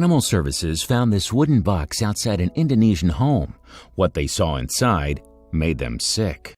Animal Services found this wooden box outside an Indonesian home. What they saw inside made them sick.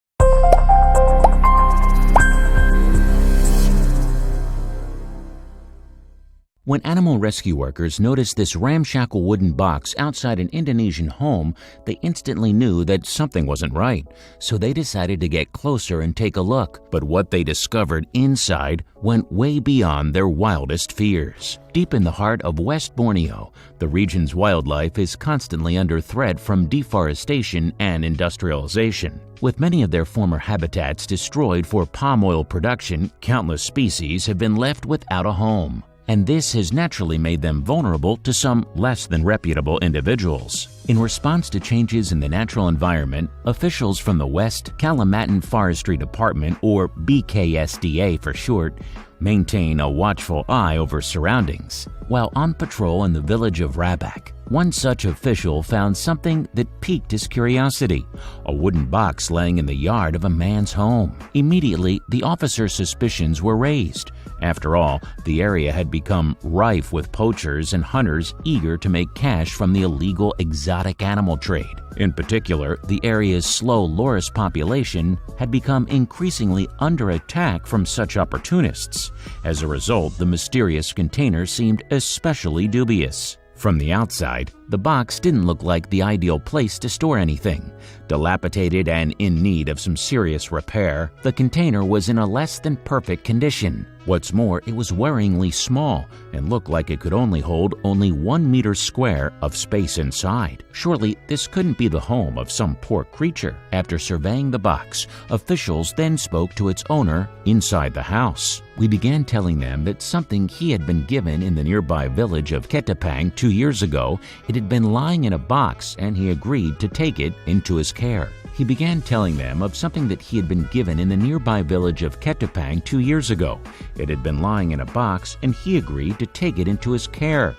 When animal rescue workers noticed this ramshackle wooden box outside an Indonesian home, they instantly knew that something wasn't right, so they decided to get closer and take a look. But what they discovered inside went way beyond their wildest fears. Deep in the heart of West Borneo, the region's wildlife is constantly under threat from deforestation and industrialization. With many of their former habitats destroyed for palm oil production, countless species have been left without a home. And this has naturally made them vulnerable to some less than reputable individuals. In response to changes in the natural environment, officials from the West Kalimantan Forestry Department, or BKSDA for short, maintain a watchful eye over surroundings. While on patrol in the village of Rabak, one such official found something that piqued his curiosity: a wooden box laying in the yard of a man's home. Immediately, the officer's suspicions were raised. After all, the area had become rife with poachers and hunters eager to make cash from the illegal exotic animal trade. In particular, the area's slow loris population had become increasingly under attack from such opportunists. As a result, the mysterious container seemed especially dubious. From the outside, the box didn't look like the ideal place to store anything. Dilapidated and in need of some serious repair, the container was in a less than perfect condition. What's more, it was worryingly small and looked like it could only hold 1 meter square of space inside. Surely, this couldn't be the home of some poor creature. After surveying the box, officials then spoke to its owner inside the house. We began telling them that something he had been given in the nearby village of Ketapang 2 years ago. It had been lying in a box, and he agreed to take it into his care. He began telling them of something that he had been given in the nearby village of Ketapang 2 years ago. It had been lying in a box, and he agreed to take it into his care.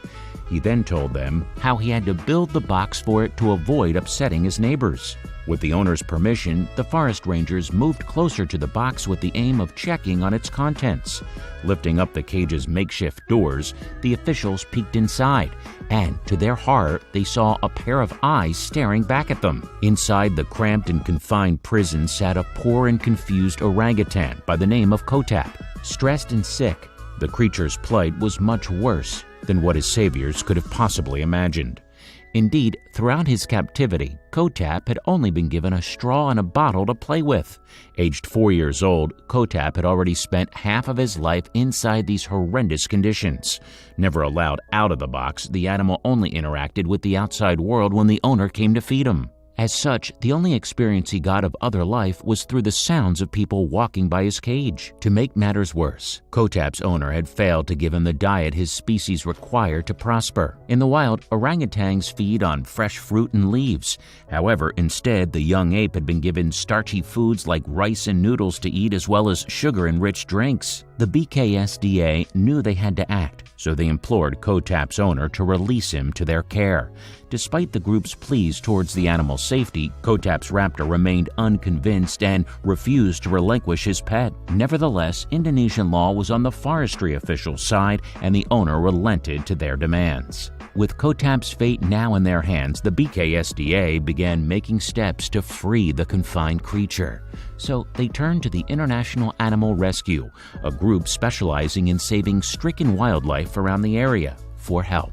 He then told them how he had to build the box for it to avoid upsetting his neighbors. With the owner's permission, the forest rangers moved closer to the box with the aim of checking on its contents. Lifting up the cage's makeshift doors, the officials peeked inside, and to their horror, they saw a pair of eyes staring back at them. Inside the cramped and confined prison sat a poor and confused orangutan by the name of Kotap. Stressed and sick, the creature's plight was much worse than what his saviors could have possibly imagined. Indeed, throughout his captivity, Kotap had only been given a straw and a bottle to play with. Aged 4 years old, Kotap had already spent half of his life inside these horrendous conditions. Never allowed out of the box, the animal only interacted with the outside world when the owner came to feed him. As such, the only experience he got of other life was through the sounds of people walking by his cage. To make matters worse, Kotap's owner had failed to give him the diet his species require to prosper. In the wild, orangutans feed on fresh fruit and leaves. However, instead, the young ape had been given starchy foods like rice and noodles to eat, as well as sugar-enriched drinks. The BKSDA knew they had to act, so they implored Kotap's owner to release him to their care. Despite the group's pleas towards the animal's safety, Kotap's raptor remained unconvinced and refused to relinquish his pet. Nevertheless, Indonesian law was on the forestry official's side, and the owner relented to their demands. With Kotap's fate now in their hands, the BKSDA began making steps to free the confined creature. So they turned to the International Animal Rescue, a group specializing in saving stricken wildlife around the area, for help.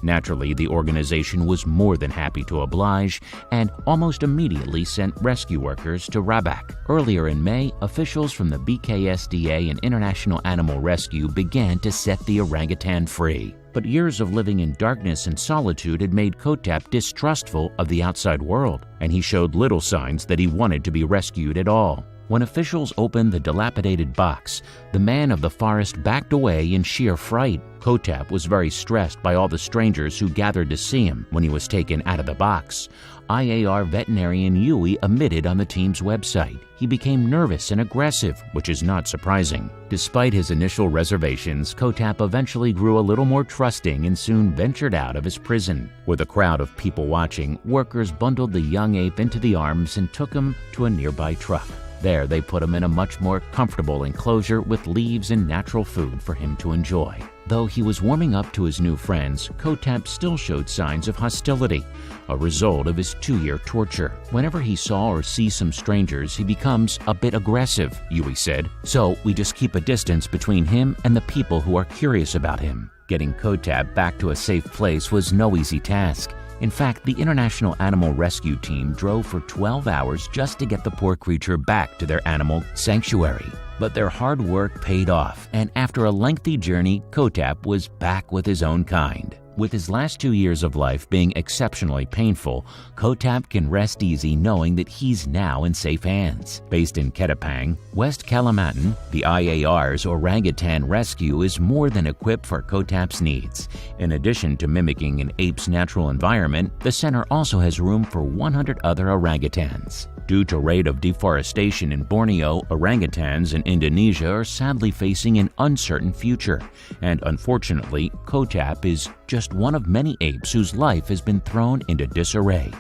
Naturally, the organization was more than happy to oblige and almost immediately sent rescue workers to Rabak. Earlier in May, officials from the BKSDA and International Animal Rescue began to set the orangutan free. But years of living in darkness and solitude had made Kotap distrustful of the outside world, and he showed little signs that he wanted to be rescued at all. When officials opened the dilapidated box, the man of the forest backed away in sheer fright. Kotap was very stressed by all the strangers who gathered to see him when he was taken out of the box. IAR veterinarian Yui admitted on the team's website. He became nervous and aggressive, which is not surprising. Despite his initial reservations, Kotap eventually grew a little more trusting and soon ventured out of his prison. With a crowd of people watching, workers bundled the young ape into the arms and took him to a nearby truck. There, they put him in a much more comfortable enclosure with leaves and natural food for him to enjoy. Though he was warming up to his new friends, Kotap still showed signs of hostility, a result of his 2-year torture. Whenever he saw or sees some strangers, he becomes a bit aggressive, Yui said. So we just keep a distance between him and the people who are curious about him. Getting Kotap back to a safe place was no easy task. In fact, the International Animal Rescue Team drove for 12 hours just to get the poor creature back to their animal sanctuary. But their hard work paid off, and after a lengthy journey, Kotap was back with his own kind. With his last 2 years of life being exceptionally painful, Kotap can rest easy knowing that he's now in safe hands. Based in Ketapang, West Kalimantan, the IAR's Orangutan Rescue is more than equipped for Kotap's needs. In addition to mimicking an ape's natural environment, the center also has room for 100 other orangutans. Due to rate of deforestation in Borneo, orangutans in Indonesia are sadly facing an uncertain future. And unfortunately, Kotap is just one of many apes whose life has been thrown into disarray.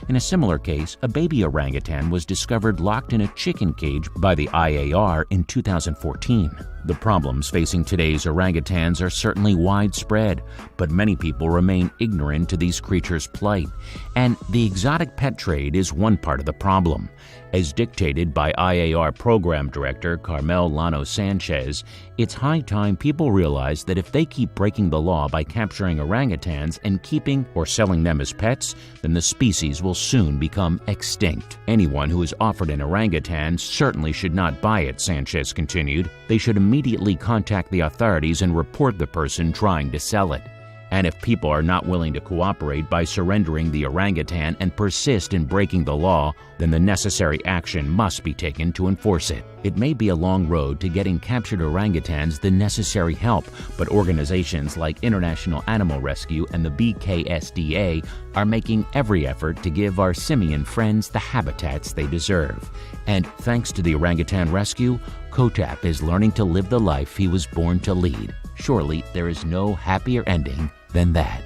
In a similar case, a baby orangutan was discovered locked in a chicken cage by the IAR in 2014. The problems facing today's orangutans are certainly widespread, but many people remain ignorant to these creatures' plight. And the exotic pet trade is one part of the problem. As dictated by IAR Program Director Carmel Llano Sanchez, it's high time people realize that if they keep breaking the law by capturing orangutans and keeping or selling them as pets, then the species will soon become extinct. Anyone who is offered an orangutan certainly should not buy it, Sanchez continued. They should immediately contact the authorities and report the person trying to sell it. And if people are not willing to cooperate by surrendering the orangutan and persist in breaking the law, then the necessary action must be taken to enforce it. It may be a long road to getting captured orangutans the necessary help, but organizations like International Animal Rescue and the BKSDA are making every effort to give our simian friends the habitats they deserve. And thanks to the orangutan rescue, Kotap is learning to live the life he was born to lead. Surely there is no happier ending than that.